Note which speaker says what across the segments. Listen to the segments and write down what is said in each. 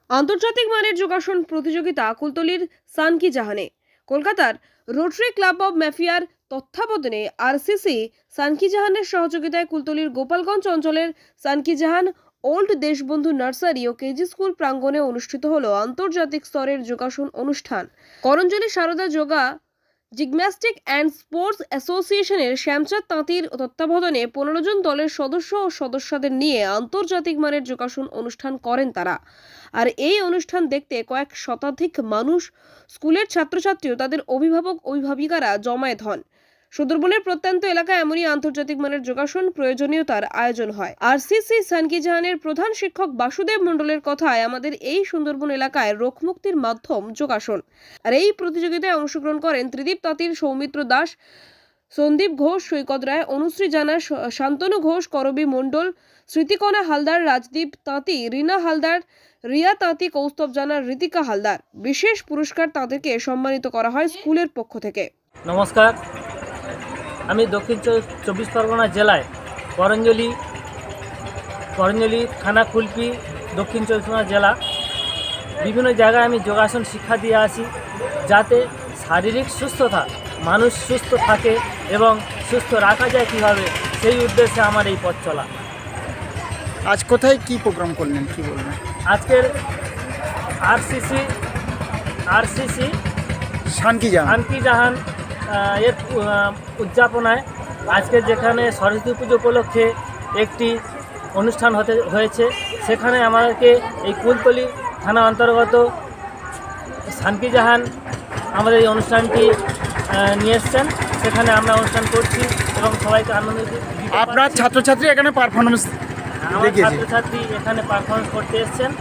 Speaker 1: আন্তর্জাতিক মানের যোগাসন প্রতিযোগিতা কুলতলির সানকি জাহানে। কলকাতার রোটারি ক্লাব অব মাফিয়ার তত্ত্বাবধানে আরসিসি সানকি জাহানের সহযোগিতায় কুলতলির গোপালগঞ্জ অঞ্চলের সানকি জাহান ওল্ড দেশবন্ধু নার্সারি ও কেজি স্কুল প্রাঙ্গণে অনুষ্ঠিত হলো আন্তর্জাতিক স্তরের যোগাসন অনুষ্ঠান। Karanjali Sarada yoga gymnastic and sports অ্যাসোসিয়েশনের শ্যামচাঁদ তাঁতির তত্ত্বাবধানে 15 জন দলের সদস্য ও সদস্যদের নিয়ে আন্তর্জাতিক মানের যোগাসন অনুষ্ঠান করেন তারা। আর এই অনুষ্ঠান দেখতে কয়েক শতাধিক মানুষ, স্কুলের ছাত্রছাত্রী ও তাদের অভিভাবক অভিভাবিকারা জমায়েত হন। সুন্দরবনের প্রত্যন্ত এলাকায় এমনই আন্তর্জাতিক মানের যোগাসন প্রয়োজনীয়তার আয়োজন হয়। আরসিসি সানকি জাহানের প্রধান শিক্ষক বাসুদেব মণ্ডলের কথায়, আমাদের এই সুন্দরবন এলাকায় রোগমুক্তির মাধ্যম যোগাসন। আর এই প্রতিযোগিতায় অংশগ্রহণ করেন ত্রিদীপ তাঁতির, সৌমিত্র দাস, সন্দীপ ঘোষ, সৈকত রায়, অনুশ্রী জানা, শান্তনু ঘোষ, করবী মণ্ডল, স্মৃতিকণা হালদার, রাজদীপ তাঁতি, রীনা হালদার, রিয়া তাঁতি, কৌস্তব জানা, ঋতিকা হালদার। বিশেষ পুরস্কার তাদেরকে সম্মানিত করা হয় স্কুলের পক্ষ থেকে।
Speaker 2: নমস্কার, আমি দক্ষিণ চব্বিশ পরগনা জেলায় করঞ্জলি থানা কুলপি, দক্ষিণ চব্বিশ পরগনা জেলা। বিভিন্ন জায়গায় আমি যোগাসন শিক্ষা দিয়ে আসি, যাতে শারীরিক সুস্থতা, মানুষ সুস্থ থাকে এবং সুস্থ রাখা যায় কীভাবে, সেই উদ্দেশ্যে আমার এই পথ চলা।
Speaker 3: আজ কোথায় কি প্রোগ্রাম করলেন, কি বলবেন?
Speaker 2: আজকের আরসিসি
Speaker 3: সানকি
Speaker 2: জাহান এর উদযাপনায় আজকে যেখানে সরস্বতী পুজো উপলক্ষে একটি অনুষ্ঠান হয়েছে, সেখানে আমাদেরকে এই কুলতলি থানা অন্তর্গত সানকি জাহান আমাদের এই অনুষ্ঠানটি নিয়ে এসছেন। সেখানে আমরা অনুষ্ঠান করছি এবং সবাইকে আনন্দ দিতে।
Speaker 3: আপনার ছাত্রছাত্রী এখানে পারফরমেন্স
Speaker 2: আমার ছাত্রছাত্রী এখানে পারফরমেন্স করতে এসছেন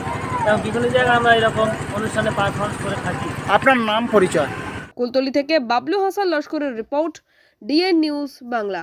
Speaker 2: এবং বিভিন্ন জায়গায় আমরা এরকম অনুষ্ঠানে পারফরমেন্স করে থাকি।
Speaker 3: আপনার নাম, পরিচয়?
Speaker 1: কুলতলি থেকে বাবলু হাসান লস্করের রিপোর্ট, ডিএন নিউজ বাংলা।